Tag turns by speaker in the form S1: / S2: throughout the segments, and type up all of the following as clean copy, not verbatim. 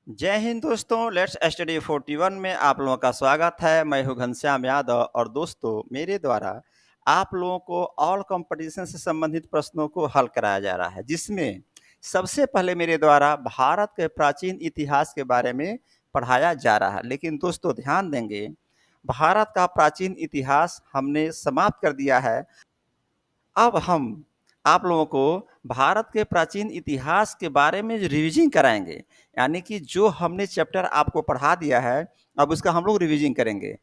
S1: जय हिंद दोस्तों, let's study 41 में आप लोगों का स्वागत है। मैं हूं घनश्याम यादव और दोस्तों मेरे द्वारा आप लोगों को ऑल कंपटीशन से संबंधित प्रश्नों को हल कराया जा रहा है, जिसमें सबसे पहले मेरे द्वारा भारत के प्राचीन इतिहास के बारे में पढ़ाया जा रहा है। लेकिन दोस्तों ध्यान देंगे, भारत का प्राचीन इतिहास हमने समाप्त कर दिया है। अब हम आप लोगों को भारत के प्राचीन इतिहास के बारे में रिवीजन कराएंगे, यानी कि जो हमने चैप्टर आपको पढ़ा दिया है, अब उसका हम लोग रिवीजन करेंगे।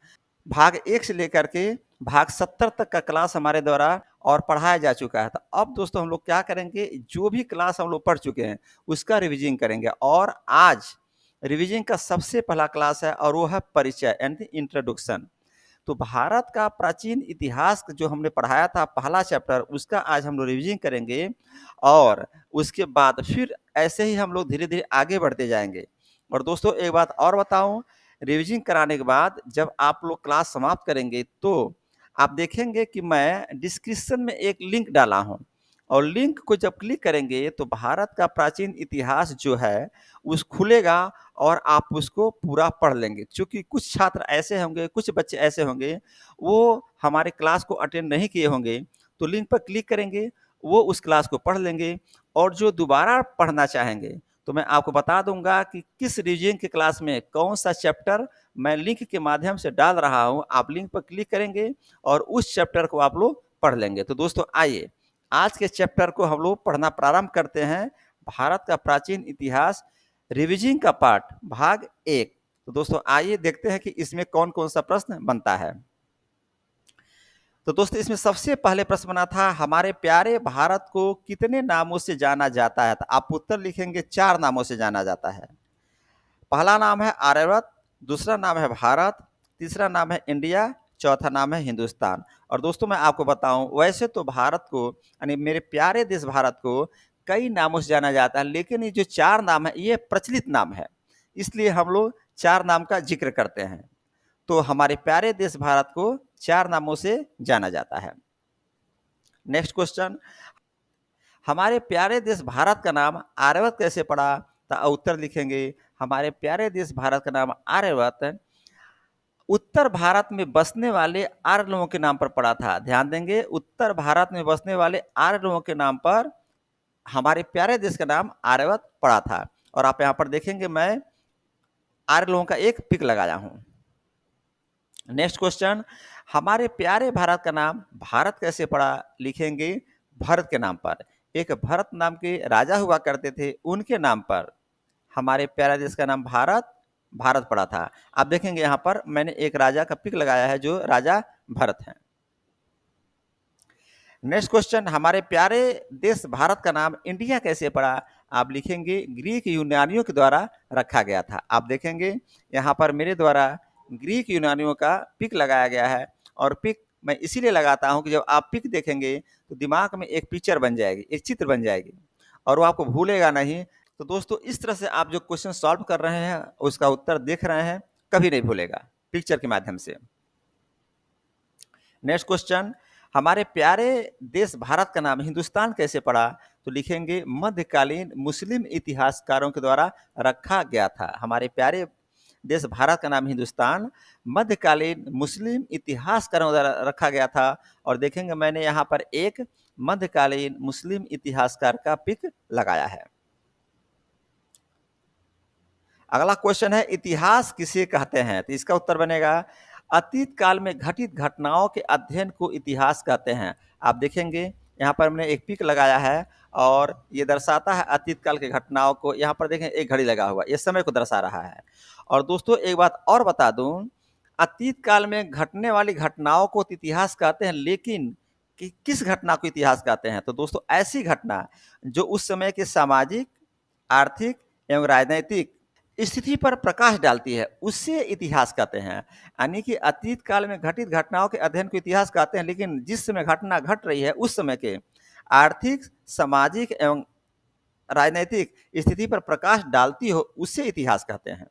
S1: भाग 1 से लेकर के भाग 70 तक का क्लास हमारे द्वारा और पढ़ाया जा चुका है। तो अब दोस्तों हम लोग क्या करेंगे, जो भी क्लास हम लोग पढ़ चुके हैं उसका रिवीजन करेंगे। और आज रिवीजन का सबसे पहला क्लास है और वो है परिचय यानी इंट्रोडक्शन। तो भारत का प्राचीन इतिहास जो हमने पढ़ाया था पहला चैप्टर, उसका आज हम लोग रिवीजन करेंगे और उसके बाद फिर ऐसे ही हम लोग धीरे धीरे आगे बढ़ते जाएंगे। और दोस्तों एक बात और बताऊं, रिवीजन कराने के बाद जब आप लोग क्लास समाप्त करेंगे तो आप देखेंगे कि मैं डिस्क्रिप्शन में एक लिंक डाला हूं, और लिंक को जब क्लिक करेंगे तो भारत का प्राचीन इतिहास जो है उस खुलेगा और आप उसको पूरा पढ़ लेंगे। चूँकि कुछ छात्र ऐसे होंगे, कुछ बच्चे ऐसे होंगे, वो हमारे क्लास को अटेंड नहीं किए होंगे, तो लिंक पर क्लिक करेंगे, वो उस क्लास को पढ़ लेंगे। और जो दोबारा पढ़ना चाहेंगे, तो मैं आपको बता दूँगा कि किस रीजन के क्लास में कौन-सा चैप्टर मैं लिंक के माध्यम से डाल रहा हूँ। आप लिंक पर क्लिक करेंगे और उस चैप्टर को आप लोग पढ़ लेंगे। तो दोस्तों आइए, आज के चैप्टर को हम लोग पढ़ना प्रारंभ करते हैं। भारत का प्राचीन इतिहास रिवीजन का पार्ट भाग 1। तो दोस्तों आइए देखते हैं कि इसमें कौन-कौन सा प्रश्न बनता है। तो दोस्तों इसमें सबसे पहले प्रश्न बना था, हमारे प्यारे भारत को कितने नामों से जाना जाता है? तो आप उत्तर लिखेंगे 4 नामों से जाना जाता है। पहला नाम है आर्यवर्त, दूसरा नाम है भारत, तीसरा नाम है इंडिया, चौथा नाम है हिंदुस्तान। और दोस्तों मैं आपको बताऊं, वैसे तो भारत को यानी मेरे प्यारे देश भारत को कई नामों से जाना जाता है, लेकिन ये जो 4 नाम है ये प्रचलित नाम है, इसलिए हम लोग 4 नाम का जिक्र करते हैं। तो हमारे प्यारे देश भारत को 4 नामों से जाना जाता है। नेक्स्ट क्वेश्चन, हमारे प्यारे देश भारत का नाम आर्यवर्त कैसे पड़ा? तो उत्तर लिखेंगे, हमारे प्यारे देश भारत का नाम आर्यवर्त उत्तर भारत में बसने वाले आर्य लोगों के नाम पर पड़ा था। ध्यान देंगे, उत्तर भारत में बसने वाले आर्य लोगों के नाम पर हमारे प्यारे देश का नाम आर्यवर्त पड़ा था। और आप यहाँ पर देखेंगे मैं आर्य लोगों का एक पिक लगाया हूँ। नेक्स्ट क्वेश्चन, हमारे प्यारे भारत का नाम भारत कैसे पड़ा? लिखेंगे भरत के नाम पर। एक भरत नाम के राजा हुआ करते थे, उनके नाम पर हमारे प्यारे देश का नाम भारत भारत पड़ा था। आप देखेंगे यहाँ पर मैंने एक राजा का पिक लगाया है जो राजा भरत हैं। नेक्स्ट क्वेश्चन, हमारे प्यारे देश भारत का नाम इंडिया कैसे पड़ा? आप लिखेंगे ग्रीक यूनानियों के द्वारा रखा गया था। आप देखेंगे यहाँ पर मेरे द्वारा ग्रीक यूनानियों का पिक लगाया गया है, और पिक मैं इसीलिए लगाता हूँ कि जब आप पिक देखेंगे तो दिमाग में एक पिक्चर बन जाएगी, एक चित्र बन जाएगी, और वो आपको भूलेगा नहीं। तो दोस्तों इस तरह से आप जो क्वेश्चन सॉल्व कर रहे हैं उसका उत्तर देख रहे हैं, कभी नहीं भूलेगा पिक्चर के माध्यम से। नेक्स्ट क्वेश्चन, हमारे प्यारे देश भारत का नाम हिंदुस्तान कैसे पड़ा? तो लिखेंगे मध्यकालीन मुस्लिम इतिहासकारों के द्वारा रखा गया था। हमारे प्यारे देश भारत का नाम हिंदुस्तान मध्यकालीन मुस्लिम इतिहासकारों द्वारा रखा गया था। और देखेंगे मैंने यहाँ पर एक मध्यकालीन मुस्लिम इतिहासकार का पिक लगाया है। अगला क्वेश्चन है, इतिहास किसे कहते हैं? तो इसका उत्तर बनेगा अतीत काल में घटित घटनाओं के अध्ययन को इतिहास कहते हैं। आप देखेंगे यहाँ पर हमने एक पिक लगाया है और ये दर्शाता है अतीत काल के घटनाओं को। यहाँ पर देखें एक घड़ी लगा हुआ, ये समय को दर्शा रहा है। और दोस्तों एक बात और बता दूं, अतीत काल में घटने वाली घटनाओं को इतिहास कहते हैं, लेकिन किस घटना को इतिहास कहते हैं? तो दोस्तों ऐसी घटना जो उस समय के सामाजिक, आर्थिक एवं राजनैतिक स्थिति पर प्रकाश डालती है, उससे इतिहास कहते हैं। यानी कि अतीत काल में घटित घटनाओं के अध्ययन को इतिहास कहते हैं, लेकिन जिस समय घटना घट रही है उस समय के आर्थिक, सामाजिक एवं राजनैतिक स्थिति पर प्रकाश डालती हो, उससे इतिहास कहते हैं।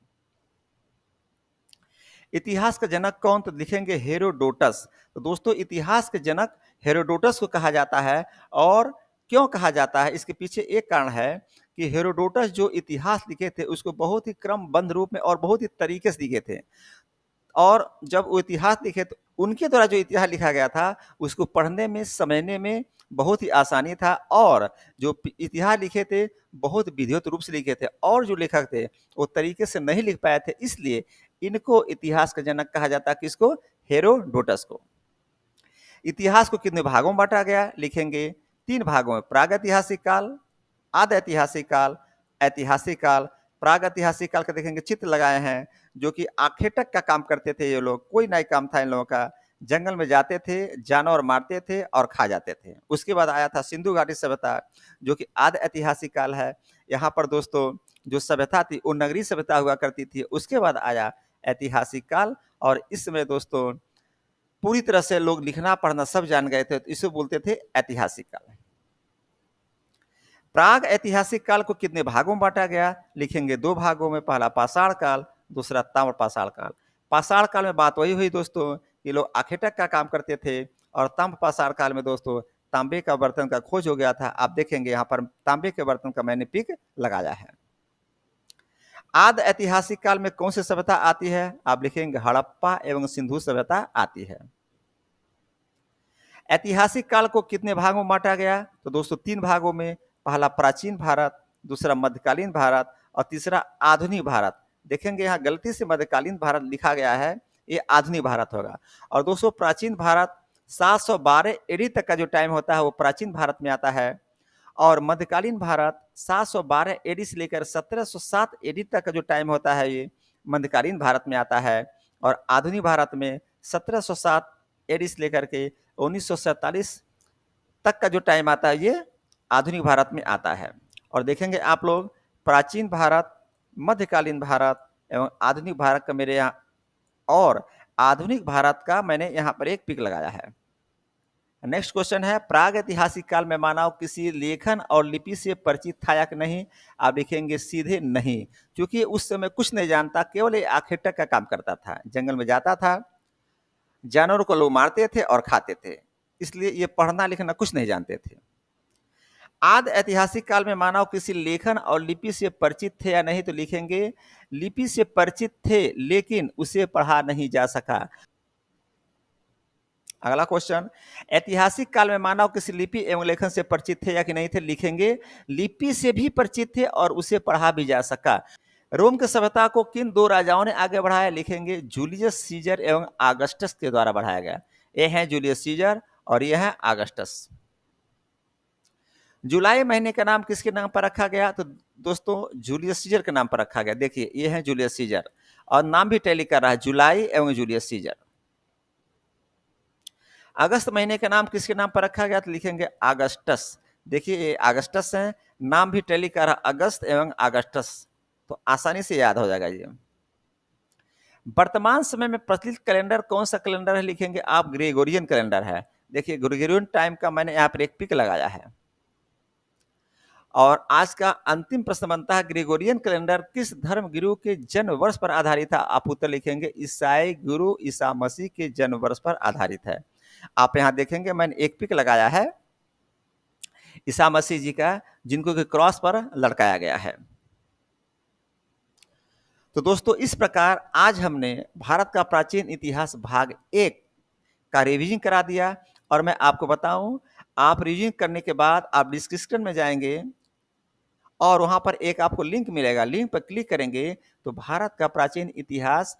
S1: इतिहास का जनक कौन? तो लिखेंगे हेरोडोटस। तो दोस्तों इतिहास के जनक हेरोडोटस को कहा जाता है। और क्यों कहा जाता है, इसके पीछे एक कारण है कि हेरोडोटस जो इतिहास लिखे थे उसको बहुत ही क्रमबद्ध रूप में और बहुत ही तरीके से लिखे थे। और जब वो इतिहास लिखे तो उनके द्वारा जो इतिहास लिखा गया था, उसको पढ़ने में, समझने में बहुत ही आसानी था और जो इतिहास लिखे थे, बहुत विधिवत रूप से लिखे थे और जो लेखक थे, वो तरीके से नहीं लिख पाए थे, इसलिए इनको इतिहास का जनक कहा जाता है, किसको? हेरोडोटस को। इतिहास को कितने भागों में बांटा गया? लिखेंगे 3 भागों में, प्रागैतिहासिक काल, आद्य ऐतिहासिक काल, ऐतिहासिक काल। प्रागैतिहासिक काल का देखेंगे चित्र लगाए हैं, जो कि आखेटक का काम करते थे ये लोग, कोई नहीं काम था इन लोगों का। जंगल में जाते थे, जानवर मारते थे और खा जाते थे। उसके बाद आया था सिंधु घाटी सभ्यता, जो कि आद्य ऐतिहासिक काल है। यहाँ पर दोस्तों जो सभ्यता थी वो नगरीय सभ्यता हुआ करती थी। उसके बाद आया ऐतिहासिक काल और इस समय दोस्तों पूरी तरह से लोग लिखना पढ़ना सब जान गए थे, तो इसे बोलते थे ऐतिहासिक काल। प्राग ऐतिहासिक काल को कितने भागों में बांटा गया? लिखेंगे 2 भागों में, पहला पाषाण काल, दूसरा ताम्र पाषाण काल। पाषाण काल में बात वही हुई दोस्तों, ये लोग आखेटक का काम करते थे और ताम्र पाषाण काल में दोस्तों तांबे का बर्तन का खोज हो गया था। आप देखेंगे यहाँ पर तांबे के बर्तन का मैंने पिक लगाया है। आद्य ऐतिहासिक काल में कौन सी सभ्यता आती है? आप लिखेंगे हड़प्पा एवं सिंधु सभ्यता आती है। ऐतिहासिक काल को कितने भागों में बांटा गया? तो दोस्तों 3 भागों में, पहला प्राचीन भारत, दूसरा मध्यकालीन भारत और तीसरा आधुनिक भारत। देखेंगे यहाँ गलती से मध्यकालीन भारत लिखा गया है, ये आधुनिक भारत होगा। और दोस्तों प्राचीन भारत 712 एडी तक का जो टाइम होता है वो प्राचीन भारत में आता है और मध्यकालीन भारत 712 एडी से लेकर 1707 एडी तक का जो टाइम होता है ये मध्यकालीन भारत में आता है और आधुनिक भारत में 1707 एडी से लेकर के 1947 तक का जो टाइम आता है ये आधुनिक भारत में आता है। और देखेंगे आप लोग प्राचीन भारत, मध्यकालीन भारत एवं आधुनिक भारत का मेरे यहाँ और आधुनिक भारत का मैंने यहाँ पर एक पिक लगाया है। नेक्स्ट क्वेश्चन है, प्राग ऐतिहासिक काल में मानव किसी लेखन और लिपि से परिचित था या कि नहीं? आप लिखेंगे सीधे नहीं, क्योंकि उस समय कुछ नहीं जानता, केवल ये आखेटक का काम करता था, जंगल में जाता था, जानवरों को लोग मारते थे और खाते थे, इसलिए ये पढ़ना लिखना कुछ नहीं जानते थे। आद्य ऐतिहासिक काल में मानव किसी लेखन और लिपि से परिचित थे या नहीं? तो लिखेंगे लिपि से परिचित थे लेकिन उसे पढ़ा नहीं जा सका। अगला क्वेश्चन, ऐतिहासिक काल में मानव किसी लिपि एवं लेखन से परिचित थे या कि नहीं थे? लिखेंगे लिपि से भी परिचित थे और उसे पढ़ा भी जा सका। रोम की सभ्यता को किन 2 राजाओं ने आगे बढ़ाया? लिखेंगे जूलियस सीजर एवं ऑगस्टस के द्वारा बढ़ाया गया। ये हैं जूलियस सीजर और ये है ऑगस्टस। जुलाई महीने का नाम किसके नाम पर रखा गया? तो दोस्तों जूलियस सीजर के नाम पर रखा गया। देखिए ये है जूलियस सीजर और नाम भी टैली कर रहा है, जुलाई एवं जूलियस सीजर। अगस्त महीने का नाम किसके नाम पर रखा गया? तो लिखेंगे अगस्टस। देखिए ये अगस्टस है, नाम भी टैली कर रहा, अगस्त एवं अगस्टस, तो आसानी से याद हो जाएगा ये। वर्तमान समय में प्रचलित कैलेंडर कौन सा कैलेंडर है? लिखेंगे आप ग्रेगोरियन कैलेंडर है। देखिए ग्रेगोरियन टाइम का मैंने यहाँ पर एक पिक लगाया है। और आज का अंतिम प्रश्न बनता है, ग्रेगोरियन कैलेंडर किस धर्म गुरु के जन्म वर्ष पर आधारित है? आप उत्तर लिखेंगे ईसाई गुरु ईसा मसीह के जन्म वर्ष पर आधारित है। आप यहाँ देखेंगे मैंने एक पिक लगाया है ईसा मसीह जी का, जिनको कि क्रॉस पर लटकाया गया है। तो दोस्तों इस प्रकार आज हमने भारत का प्राचीन इतिहास भाग 1 का रिवीजन करा दिया। और मैं आपको बताऊं, आप रिवीजन करने के बाद आप डिस्क्रिप्शन में जाएंगे और वहां पर एक आपको लिंक मिलेगा, लिंक पर क्लिक करेंगे तो भारत का प्राचीन इतिहास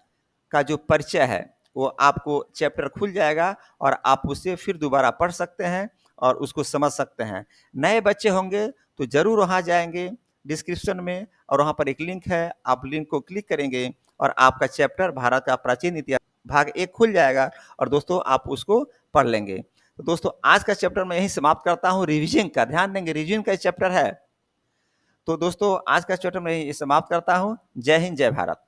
S1: का जो परिचय है वो आपको चैप्टर खुल जाएगा और आप उसे फिर दोबारा पढ़ सकते हैं और उसको समझ सकते हैं। नए बच्चे होंगे तो जरूर वहां जाएंगे डिस्क्रिप्शन में और वहां पर एक लिंक है, आप लिंक को क्लिक करेंगे और आपका चैप्टर भारत का प्राचीन इतिहास भाग 1 खुल जाएगा और दोस्तों आप उसको पढ़ लेंगे। तो दोस्तों आज का चैप्टर मैं यही समाप्त करता हूँ रिविजन का, ध्यान देंगे रिविजन का चैप्टर है। तो दोस्तों आज का चैप्टर मैं यही समाप्त करता हूँ। जय हिंद, जय भारत।